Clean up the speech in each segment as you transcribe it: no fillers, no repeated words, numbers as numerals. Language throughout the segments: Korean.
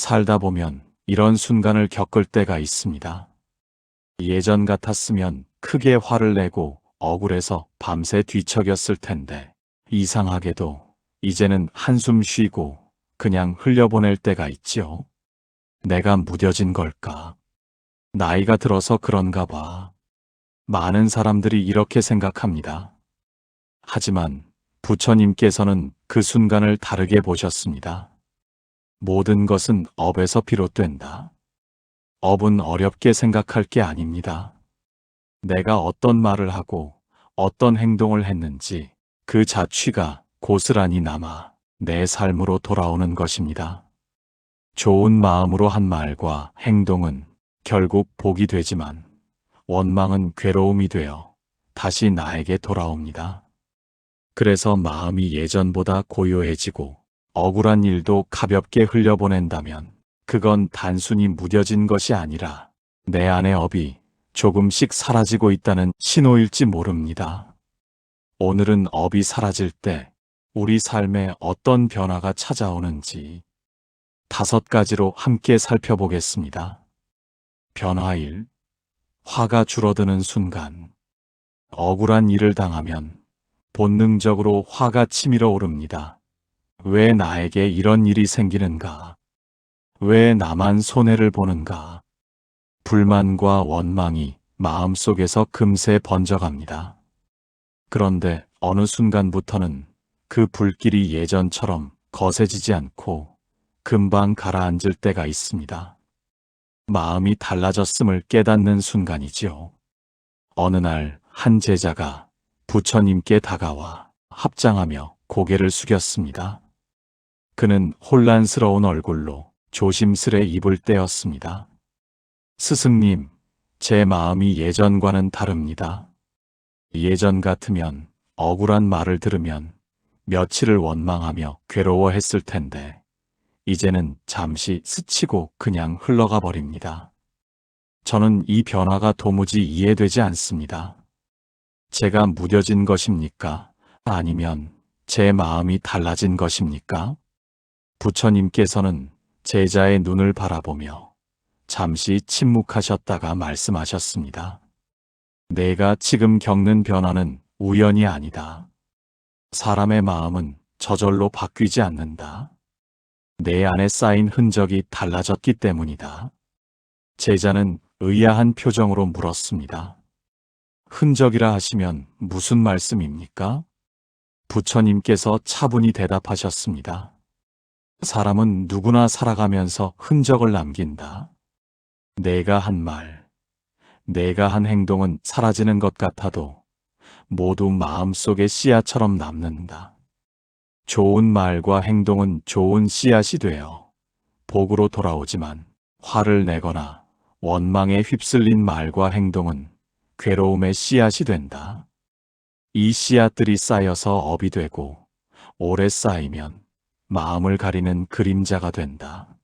살다 보면 이런 순간을 겪을 때가 있습니다. 예전 같았으면 크게 화를 내고 억울해서 밤새 뒤척였을 텐데 이상하게도 이제는 한숨 쉬고 그냥 흘려보낼 때가 있지요. 내가 무뎌진 걸까? 나이가 들어서 그런가 봐. 많은 사람들이 이렇게 생각합니다. 하지만 부처님께서는 그 순간을 다르게 보셨습니다. 모든 것은 업에서 비롯된다. 업은 어렵게 생각할 게 아닙니다. 내가 어떤 말을 하고 어떤 행동을 했는지 그 자취가 고스란히 남아 내 삶으로 돌아오는 것입니다. 좋은 마음으로 한 말과 행동은 결국 복이 되지만 원망은 괴로움이 되어 다시 나에게 돌아옵니다. 그래서 마음이 예전보다 고요해지고 억울한 일도 가볍게 흘려보낸다면 그건 단순히 무뎌진 것이 아니라 내 안의 업이 조금씩 사라지고 있다는 신호일지 모릅니다. 오늘은 업이 사라질 때 우리 삶에 어떤 변화가 찾아오는지 5가지로 함께 살펴보겠습니다. 변화 1. 화가 줄어드는 순간. 억울한 일을 당하면 본능적으로 화가 치밀어 오릅니다. 왜 나에게 이런 일이 생기는가? 왜 나만 손해를 보는가? 불만과 원망이 마음속에서 금세 번져갑니다. 그런데 어느 순간부터는 그 불길이 예전처럼 거세지지 않고 금방 가라앉을 때가 있습니다. 마음이 달라졌음을 깨닫는 순간이지요. 어느 날 한 제자가 부처님께 다가와 합장하며 고개를 숙였습니다. 그는 혼란스러운 얼굴로 조심스레 입을 떼었습니다. 스승님, 제 마음이 예전과는 다릅니다. 예전 같으면 억울한 말을 들으면 며칠을 원망하며 괴로워했을 텐데 이제는 잠시 스치고 그냥 흘러가 버립니다. 저는 이 변화가 도무지 이해되지 않습니다. 제가 무뎌진 것입니까? 아니면 제 마음이 달라진 것입니까? 부처님께서는 제자의 눈을 바라보며 잠시 침묵하셨다가 말씀하셨습니다. 내가 지금 겪는 변화는 우연이 아니다. 사람의 마음은 저절로 바뀌지 않는다. 내 안에 쌓인 흔적이 달라졌기 때문이다. 제자는 의아한 표정으로 물었습니다. 흔적이라 하시면 무슨 말씀입니까? 부처님께서 차분히 대답하셨습니다. 사람은 누구나 살아가면서 흔적을 남긴다. 내가 한 말, 내가 한 행동은 사라지는 것 같아도 모두 마음속의 씨앗처럼 남는다. 좋은 말과 행동은 좋은 씨앗이 되어 복으로 돌아오지만 화를 내거나 원망에 휩쓸린 말과 행동은 괴로움의 씨앗이 된다. 이 씨앗들이 쌓여서 업이 되고 오래 쌓이면 마음을 가리는 그림자가 된다.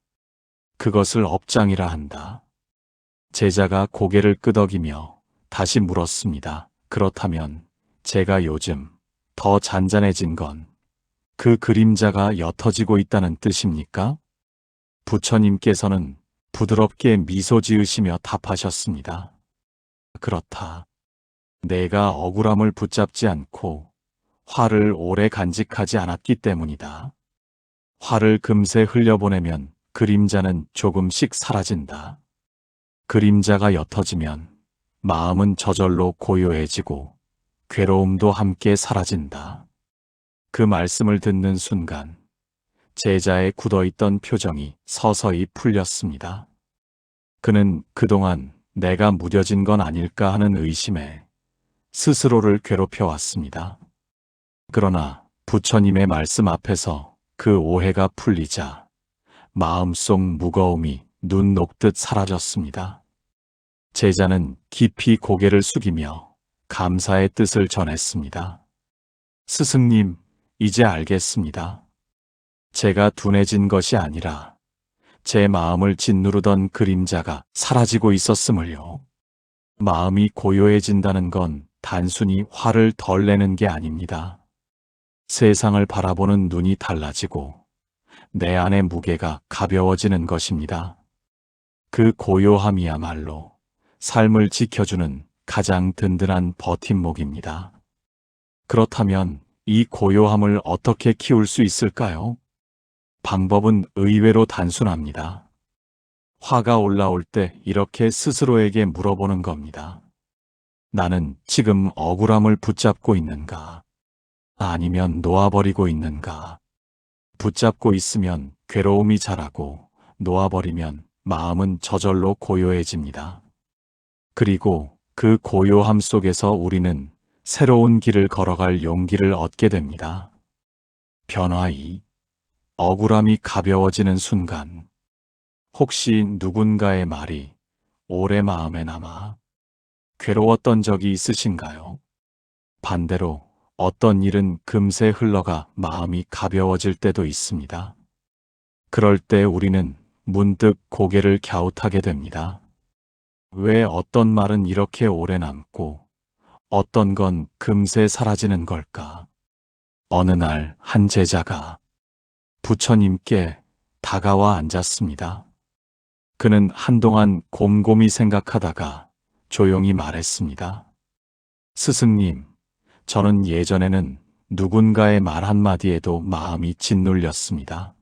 그것을 업장이라 한다. 제자가 고개를 끄덕이며 다시 물었습니다. 그렇다면 제가 요즘 더 잔잔해진 건 그 그림자가 옅어지고 있다는 뜻입니까? 부처님께서는 부드럽게 미소 지으시며 답하셨습니다. 그렇다. 내가 억울함을 붙잡지 않고 화를 오래 간직하지 않았기 때문이다. 화를 금세 흘려보내면 그림자는 조금씩 사라진다. 그림자가 옅어지면 마음은 저절로 고요해지고 괴로움도 함께 사라진다. 그 말씀을 듣는 순간 제자의 굳어있던 표정이 서서히 풀렸습니다. 그는 그동안 내가 무뎌진 건 아닐까 하는 의심에 스스로를 괴롭혀왔습니다. 그러나 부처님의 말씀 앞에서 그 오해가 풀리자 마음속 무거움이 눈 녹듯 사라졌습니다. 제자는 깊이 고개를 숙이며 감사의 뜻을 전했습니다. 스승님, 이제 알겠습니다. 제가 둔해진 것이 아니라 제 마음을 짓누르던 그림자가 사라지고 있었음을요. 마음이 고요해진다는 건 단순히 화를 덜 내는 게 아닙니다. 세상을 바라보는 눈이 달라지고 내 안의 무게가 가벼워지는 것입니다. 그 고요함이야말로 삶을 지켜주는 가장 든든한 버팀목입니다. 그렇다면 이 고요함을 어떻게 키울 수 있을까요? 방법은 의외로 단순합니다. 화가 올라올 때 이렇게 스스로에게 물어보는 겁니다. 나는 지금 억울함을 붙잡고 있는가? 아니면 놓아버리고 있는가? 붙잡고 있으면 괴로움이 자라고 놓아버리면 마음은 저절로 고요해집니다. 그리고 그 고요함 속에서 우리는 새로운 길을 걸어갈 용기를 얻게 됩니다. 변화 2. 억울함이 가벼워지는 순간. 혹시 누군가의 말이 오래 마음에 남아 괴로웠던 적이 있으신가요? 반대로 어떤 일은 금세 흘러가 마음이 가벼워질 때도 있습니다. 그럴 때 우리는 문득 고개를 갸웃하게 됩니다. 왜 어떤 말은 이렇게 오래 남고 어떤 건 금세 사라지는 걸까? 어느 날 한 제자가 부처님께 다가와 앉았습니다. 그는 한동안 곰곰이 생각하다가 조용히 말했습니다. 스승님, 저는 예전에는 누군가의 말 한마디에도 마음이 짓눌렸습니다.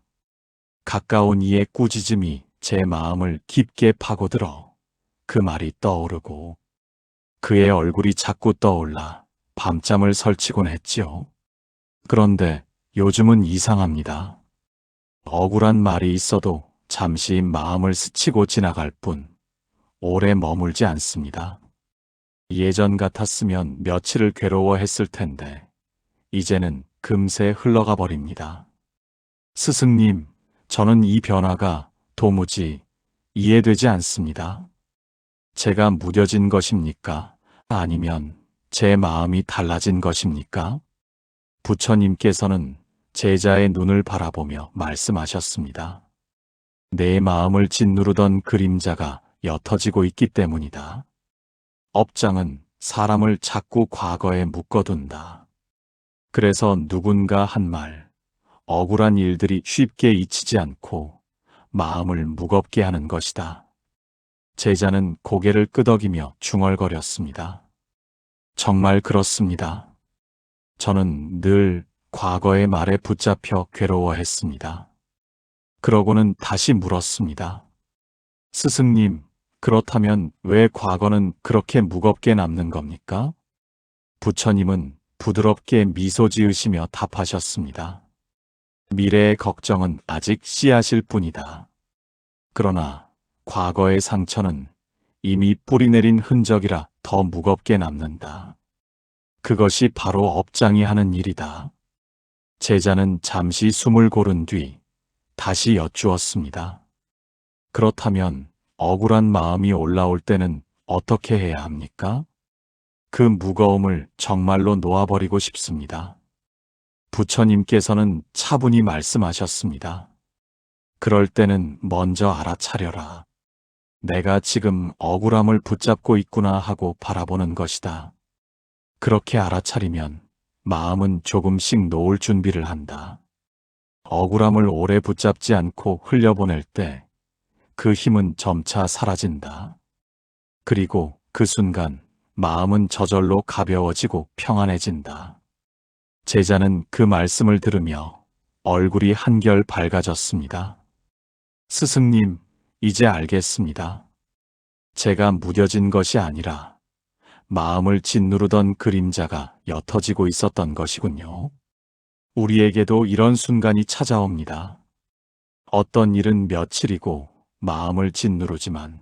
가까운 이의 꾸짖음이 제 마음을 깊게 파고들어 그 말이 떠오르고 그의 얼굴이 자꾸 떠올라 밤잠을 설치곤 했지요. 그런데 요즘은 이상합니다. 억울한 말이 있어도 잠시 마음을 스치고 지나갈 뿐 오래 머물지 않습니다. 예전 같았으면 며칠을 괴로워했을 텐데 이제는 금세 흘러가 버립니다. 스승님, 저는 이 변화가 도무지 이해되지 않습니다. 제가 무뎌진 것입니까? 아니면 제 마음이 달라진 것입니까? 부처님께서는 제자의 눈을 바라보며 말씀하셨습니다. 내 마음을 짓누르던 그림자가 옅어지고 있기 때문이다. 업장은 사람을 자꾸 과거에 묶어둔다. 그래서 누군가 한 말, 억울한 일들이 쉽게 잊히지 않고 마음을 무겁게 하는 것이다. 제자는 고개를 끄덕이며 중얼거렸습니다. 정말 그렇습니다. 저는 늘 과거의 말에 붙잡혀 괴로워했습니다. 그러고는 다시 물었습니다. 스승님, 그렇다면 왜 과거는 그렇게 무겁게 남는 겁니까? 부처님은 부드럽게 미소 지으시며 답하셨습니다. 미래의 걱정은 아직 씨앗일 뿐이다. 그러나 과거의 상처는 이미 뿌리내린 흔적이라 더 무겁게 남는다. 그것이 바로 업장이 하는 일이다. 제자는 잠시 숨을 고른 뒤 다시 여쭈었습니다. 그렇다면 억울한 마음이 올라올 때는 어떻게 해야 합니까? 그 무거움을 정말로 놓아버리고 싶습니다. 부처님께서는 차분히 말씀하셨습니다. 그럴 때는 먼저 알아차려라. 내가 지금 억울함을 붙잡고 있구나 하고 바라보는 것이다. 그렇게 알아차리면 마음은 조금씩 놓을 준비를 한다. 억울함을 오래 붙잡지 않고 흘려보낼 때 그 힘은 점차 사라진다. 그리고 그 순간 마음은 저절로 가벼워지고 평안해진다. 제자는 그 말씀을 들으며 얼굴이 한결 밝아졌습니다. 스승님, 이제 알겠습니다. 제가 무뎌진 것이 아니라 마음을 짓누르던 그림자가 옅어지고 있었던 것이군요. 우리에게도 이런 순간이 찾아옵니다. 어떤 일은 며칠이고 마음을 짓누르지만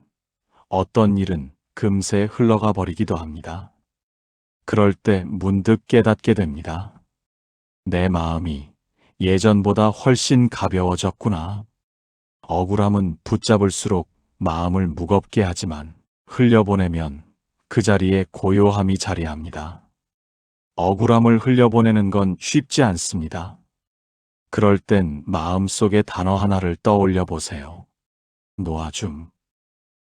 어떤 일은 금세 흘러가 버리기도 합니다. 그럴 때 문득 깨닫게 됩니다. 내 마음이 예전보다 훨씬 가벼워졌구나. 억울함은 붙잡을수록 마음을 무겁게 하지만 흘려보내면 그 자리에 고요함이 자리합니다. 억울함을 흘려보내는 건 쉽지 않습니다. 그럴 땐 마음속의 단어 하나를 떠올려 보세요. 놓아줌.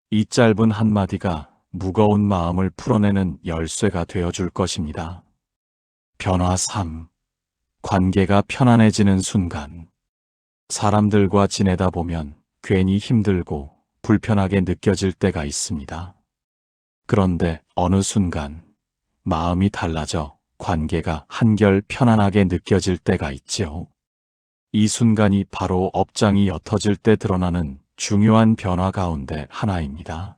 이 짧은 한마디가 무거운 마음을 풀어내는 열쇠가 되어줄 것입니다. 변화 3. 관계가 편안해지는 순간. 사람들과 지내다 보면 괜히 힘들고 불편하게 느껴질 때가 있습니다. 그런데 어느 순간 마음이 달라져 관계가 한결 편안하게 느껴질 때가 있지요. 이 순간이 바로 업장이 옅어질 때 드러나는 중요한 변화 가운데 하나입니다.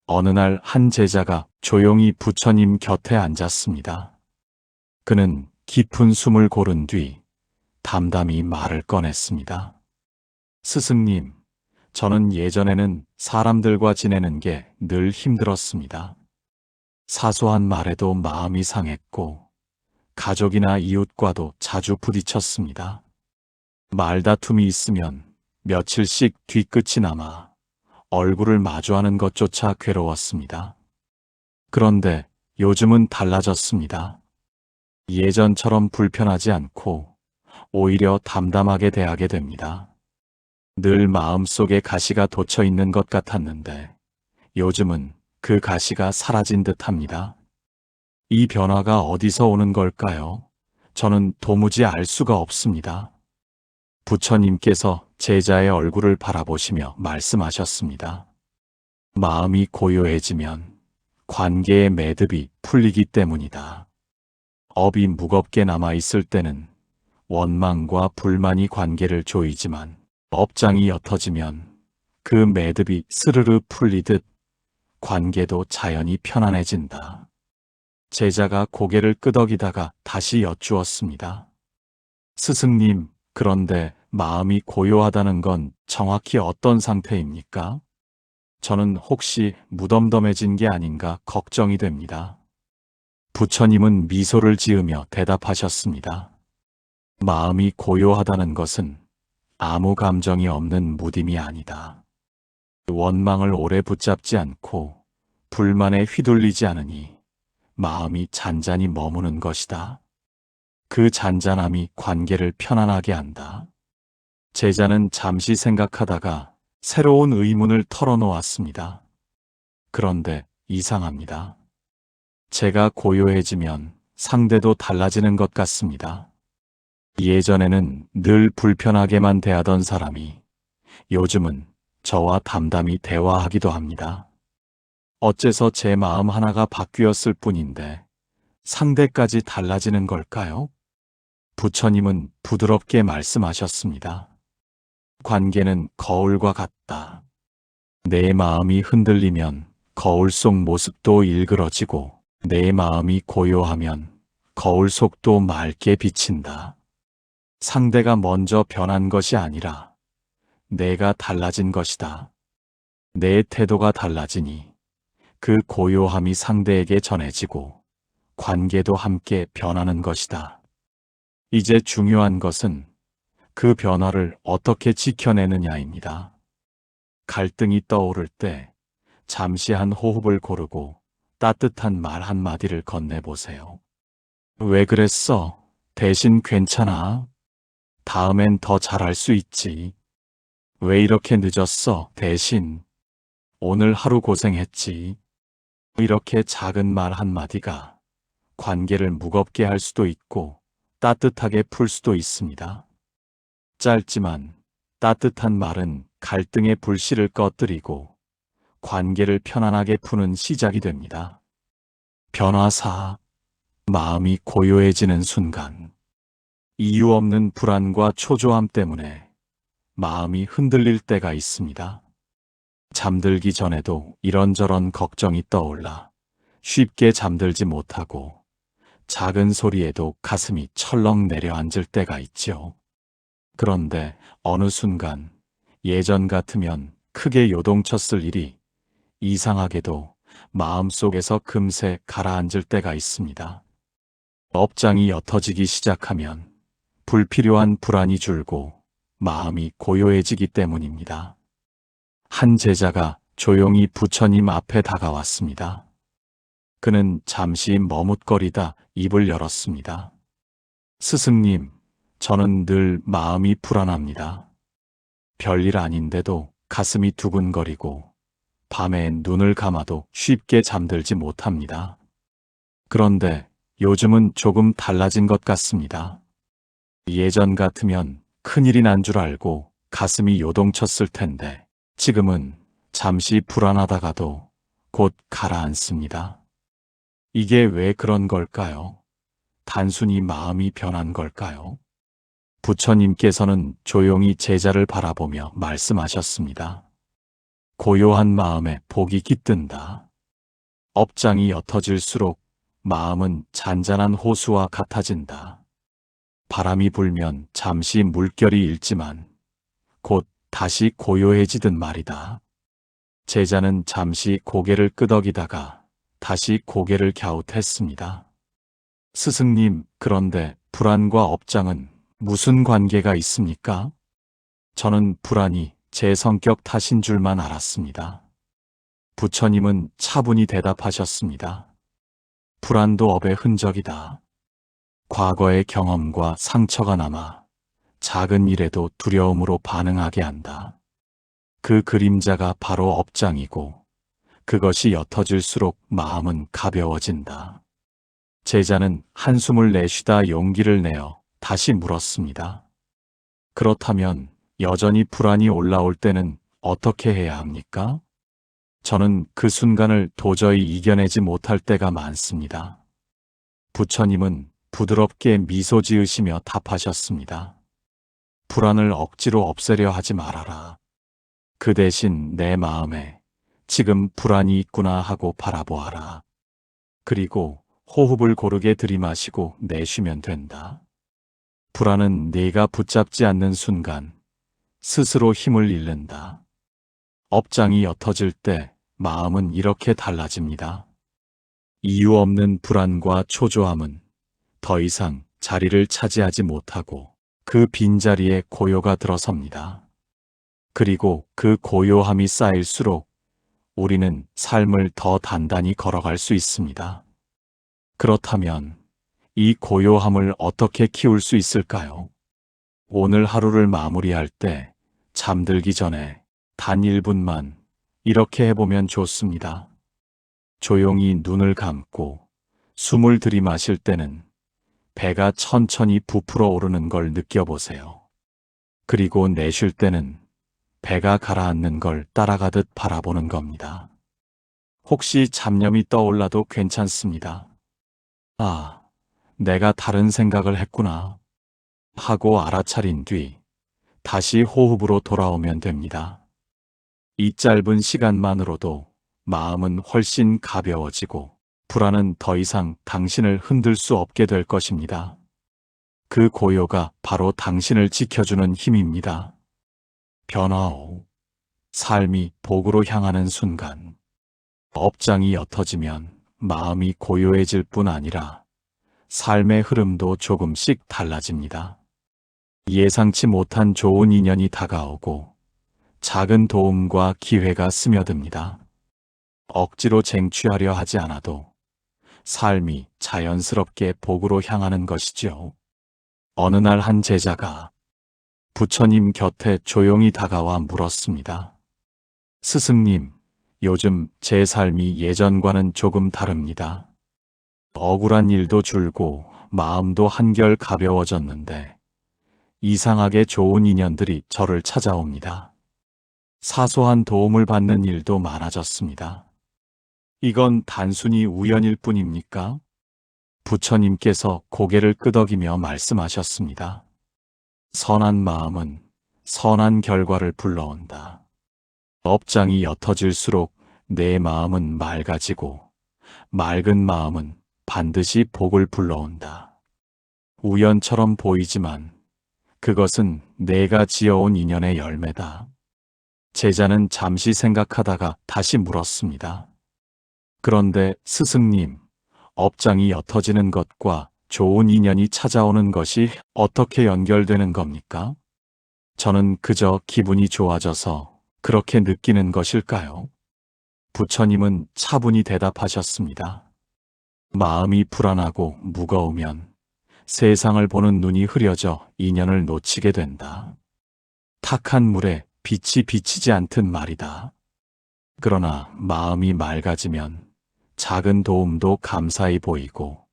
어느 날 한 제자가 조용히 부처님 곁에 앉았습니다. 그는 깊은 숨을 고른 뒤 담담히 말을 꺼냈습니다. 스승님, 저는 예전에는 사람들과 지내는 게 늘 힘들었습니다. 사소한 말에도 마음이 상했고, 가족이나 이웃과도 자주 부딪혔습니다. 말다툼이 있으면 며칠씩 뒤끝이 남아 얼굴을 마주하는 것조차 괴로웠습니다. 그런데 요즘은 달라졌습니다. 예전처럼 불편하지 않고 오히려 담담하게 대하게 됩니다. 늘 마음속에 가시가 돋쳐 있는 것 같았는데 요즘은 그 가시가 사라진 듯합니다. 이 변화가 어디서 오는 걸까요? 저는 도무지 알 수가 없습니다. 부처님께서 제자의 얼굴을 바라보시며 말씀하셨습니다. 마음이 고요해지면 관계의 매듭이 풀리기 때문이다. 업이 무겁게 남아있을 때는 원망과 불만이 관계를 조이지만 업장이 옅어지면 그 매듭이 스르르 풀리듯 관계도 자연히 편안해진다. 제자가 고개를 끄덕이다가 다시 여쭈었습니다. 스승님, 그런데 마음이 고요하다는 건 정확히 어떤 상태입니까? 저는 혹시 무덤덤해진 게 아닌가 걱정이 됩니다. 부처님은 미소를 지으며 대답하셨습니다. 마음이 고요하다는 것은 아무 감정이 없는 무딤이 아니다. 원망을 오래 붙잡지 않고 불만에 휘둘리지 않으니 마음이 잔잔히 머무는 것이다. 그 잔잔함이 관계를 편안하게 한다. 제자는 잠시 생각하다가 새로운 의문을 털어놓았습니다. 그런데 이상합니다. 제가 고요해지면 상대도 달라지는 것 같습니다. 예전에는 늘 불편하게만 대하던 사람이 요즘은 저와 담담히 대화하기도 합니다. 어째서 제 마음 하나가 바뀌었을 뿐인데 상대까지 달라지는 걸까요? 부처님은 부드럽게 말씀하셨습니다. 관계는 거울과 같다. 내 마음이 흔들리면 거울 속 모습도 일그러지고 내 마음이 고요하면 거울 속도 맑게 비친다. 상대가 먼저 변한 것이 아니라 내가 달라진 것이다. 내 태도가 달라지니 그 고요함이 상대에게 전해지고 관계도 함께 변하는 것이다. 이제 중요한 것은 그 변화를 어떻게 지켜내느냐입니다. 갈등이 떠오를 때 잠시 한 호흡을 고르고 따뜻한 말 한마디를 건네보세요. 왜 그랬어? 대신 괜찮아? 다음엔 더 잘할 수 있지. 왜 이렇게 늦었어? 대신 오늘 하루 고생했지. 이렇게 작은 말 한마디가 관계를 무겁게 할 수도 있고 따뜻하게 풀 수도 있습니다. 짧지만 따뜻한 말은 갈등의 불씨를 꺼뜨리고 관계를 편안하게 푸는 시작이 됩니다. 변화사, 마음이 고요해지는 순간, 이유 없는 불안과 초조함 때문에 마음이 흔들릴 때가 있습니다. 잠들기 전에도 이런저런 걱정이 떠올라 쉽게 잠들지 못하고 작은 소리에도 가슴이 철렁 내려앉을 때가 있죠. 그런데 어느 순간 예전 같으면 크게 요동쳤을 일이 이상하게도 마음속에서 금세 가라앉을 때가 있습니다. 업장이 옅어지기 시작하면 불필요한 불안이 줄고 마음이 고요해지기 때문입니다. 한 제자가 조용히 부처님 앞에 다가왔습니다. 그는 잠시 머뭇거리다 입을 열었습니다. 스승님, 저는 늘 마음이 불안합니다. 별일 아닌데도 가슴이 두근거리고 밤에 눈을 감아도 쉽게 잠들지 못합니다. 그런데 요즘은 조금 달라진 것 같습니다. 예전 같으면 큰일이 난 줄 알고 가슴이 요동쳤을 텐데 지금은 잠시 불안하다가도 곧 가라앉습니다. 이게 왜 그런 걸까요? 단순히 마음이 변한 걸까요? 부처님께서는 조용히 제자를 바라보며 말씀하셨습니다. 고요한 마음에 복이 깃든다. 업장이 옅어질수록 마음은 잔잔한 호수와 같아진다. 바람이 불면 잠시 물결이 일지만 곧 다시 고요해지든 말이다. 제자는 잠시 고개를 끄덕이다가 다시 고개를 갸웃했습니다. 스승님, 그런데 불안과 업장은 무슨 관계가 있습니까? 저는 불안이 제 성격 탓인 줄만 알았습니다. 부처님은 차분히 대답하셨습니다. 불안도 업의 흔적이다. 과거의 경험과 상처가 남아 작은 일에도 두려움으로 반응하게 한다. 그 그림자가 바로 업장이고 그것이 옅어질수록 마음은 가벼워진다. 제자는 한숨을 내쉬다 용기를 내어 다시 물었습니다. 그렇다면 여전히 불안이 올라올 때는 어떻게 해야 합니까? 저는 그 순간을 도저히 이겨내지 못할 때가 많습니다. 부처님은 부드럽게 미소 지으시며 답하셨습니다. 불안을 억지로 없애려 하지 말아라. 그 대신 내 마음에 지금 불안이 있구나 하고 바라보아라. 그리고 호흡을 고르게 들이마시고 내쉬면 된다. 불안은 네가 붙잡지 않는 순간 스스로 힘을 잃는다. 업장이 옅어질 때 마음은 이렇게 달라집니다. 이유 없는 불안과 초조함은 더 이상 자리를 차지하지 못하고 그 빈자리에 고요가 들어섭니다. 그리고 그 고요함이 쌓일수록 우리는 삶을 더 단단히 걸어갈 수 있습니다. 그렇다면 이 고요함을 어떻게 키울 수 있을까요? 오늘 하루를 마무리할 때 잠들기 전에 단 1분만 이렇게 해보면 좋습니다. 조용히 눈을 감고 숨을 들이마실 때는 배가 천천히 부풀어 오르는 걸 느껴보세요. 그리고 내쉴 때는 배가 가라앉는 걸 따라가듯 바라보는 겁니다. 혹시 잡념이 떠올라도 괜찮습니다. 아, 내가 다른 생각을 했구나 하고 알아차린 뒤 다시 호흡으로 돌아오면 됩니다. 이 짧은 시간만으로도 마음은 훨씬 가벼워지고 불안은 더 이상 당신을 흔들 수 없게 될 것입니다. 그 고요가 바로 당신을 지켜주는 힘입니다. 변화 후 삶이 복으로 향하는 순간 업장이 옅어지면 마음이 고요해질 뿐 아니라 삶의 흐름도 조금씩 달라집니다. 예상치 못한 좋은 인연이 다가오고 작은 도움과 기회가 스며듭니다. 억지로 쟁취하려 하지 않아도 삶이 자연스럽게 복으로 향하는 것이지요. 어느 날 한 제자가 부처님 곁에 조용히 다가와 물었습니다. 스승님, 요즘 제 삶이 예전과는 조금 다릅니다. 억울한 일도 줄고 마음도 한결 가벼워졌는데 이상하게 좋은 인연들이 저를 찾아옵니다. 사소한 도움을 받는 일도 많아졌습니다. 이건 단순히 우연일 뿐입니까? 부처님께서 고개를 끄덕이며 말씀하셨습니다. 선한 마음은 선한 결과를 불러온다. 업장이 옅어질수록 내 마음은 맑아지고 맑은 마음은 반드시 복을 불러온다. 우연처럼 보이지만 그것은 내가 지어온 인연의 열매다. 제자는 잠시 생각하다가 다시 물었습니다. 그런데 스승님, 업장이 옅어지는 것과 좋은 인연이 찾아오는 것이 어떻게 연결되는 겁니까? 저는 그저 기분이 좋아져서 그렇게 느끼는 것일까요? 부처님은 차분히 대답하셨습니다. 마음이 불안하고 무거우면 세상을 보는 눈이 흐려져 인연을 놓치게 된다. 탁한 물에 빛이 비치지 않듯 말이다. 그러나 마음이 맑아지면 작은 도움도 감사히 보이고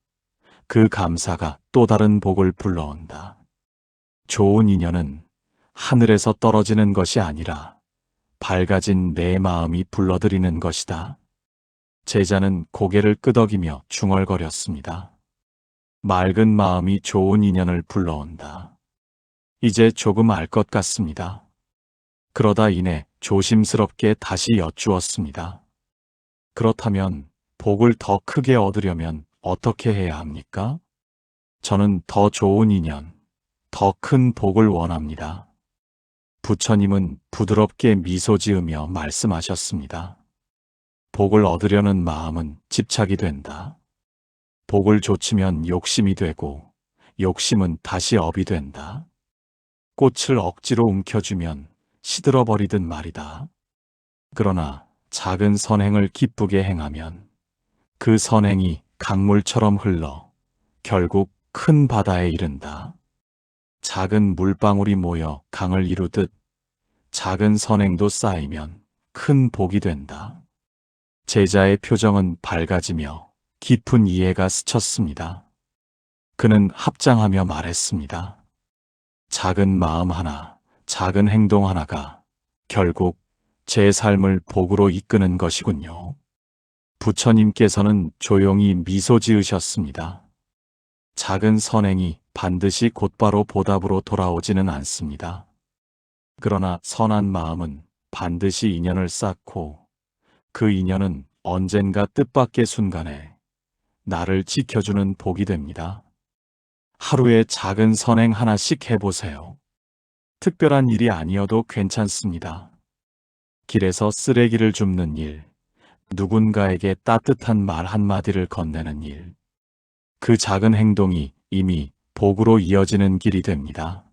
그 감사가 또 다른 복을 불러온다. 좋은 인연은 하늘에서 떨어지는 것이 아니라 밝아진 내 마음이 불러들이는 것이다. 제자는 고개를 끄덕이며 중얼거렸습니다. 맑은 마음이 좋은 인연을 불러온다. 이제 조금 알 것 같습니다. 그러다 이내 조심스럽게 다시 여쭈었습니다. 그렇다면 복을 더 크게 얻으려면 어떻게 해야 합니까? 저는 더 좋은 인연, 더 큰 복을 원합니다. 부처님은 부드럽게 미소 지으며 말씀하셨습니다. 복을 얻으려는 마음은 집착이 된다. 복을 좇으면 욕심이 되고 욕심은 다시 업이 된다. 꽃을 억지로 움켜쥐면 시들어버리듯 말이다. 그러나 작은 선행을 기쁘게 행하면 그 선행이 강물처럼 흘러 결국 큰 바다에 이른다. 작은 물방울이 모여 강을 이루듯 작은 선행도 쌓이면 큰 복이 된다. 제자의 표정은 밝아지며 깊은 이해가 스쳤습니다. 그는 합장하며 말했습니다. 작은 마음 하나, 작은 행동 하나가 결국 제 삶을 복으로 이끄는 것이군요. 부처님께서는 조용히 미소 지으셨습니다. 작은 선행이 반드시 곧바로 보답으로 돌아오지는 않습니다. 그러나 선한 마음은 반드시 인연을 쌓고 그 인연은 언젠가 뜻밖의 순간에 나를 지켜주는 복이 됩니다. 하루에 작은 선행 하나씩 해보세요. 특별한 일이 아니어도 괜찮습니다. 길에서 쓰레기를 줍는 일, 누군가에게 따뜻한 말 한마디를 건네는 일. 그 작은 행동이 이미 복으로 이어지는 길이 됩니다.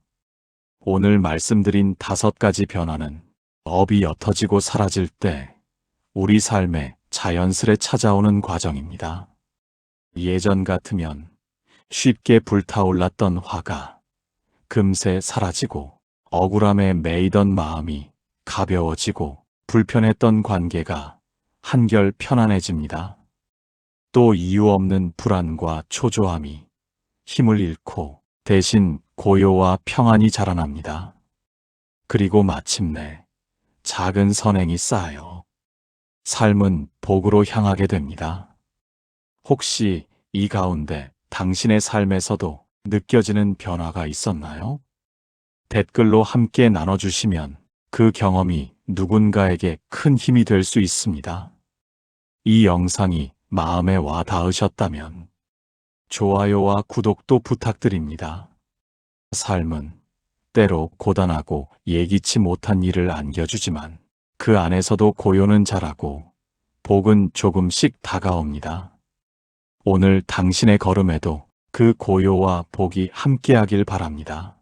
오늘 말씀드린 5가지 변화는 업이 옅어지고 사라질 때 우리 삶에 자연스레 찾아오는 과정입니다. 예전 같으면 쉽게 불타올랐던 화가 금세 사라지고 억울함에 매이던 마음이 가벼워지고 불편했던 관계가 한결 편안해집니다. 또 이유 없는 불안과 초조함이 힘을 잃고 대신 고요와 평안이 자라납니다. 그리고 마침내 작은 선행이 쌓여 삶은 복으로 향하게 됩니다. 혹시 이 가운데 당신의 삶에서도 느껴지는 변화가 있었나요? 댓글로 함께 나눠주시면 그 경험이 누군가에게 큰 힘이 될 수 있습니다. 이 영상이 마음에 와 닿으셨다면 좋아요와 구독도 부탁드립니다. 삶은 때로 고단하고 예기치 못한 일을 안겨주지만 그 안에서도 고요는 자라고 복은 조금씩 다가옵니다. 오늘 당신의 걸음에도 그 고요와 복이 함께하길 바랍니다.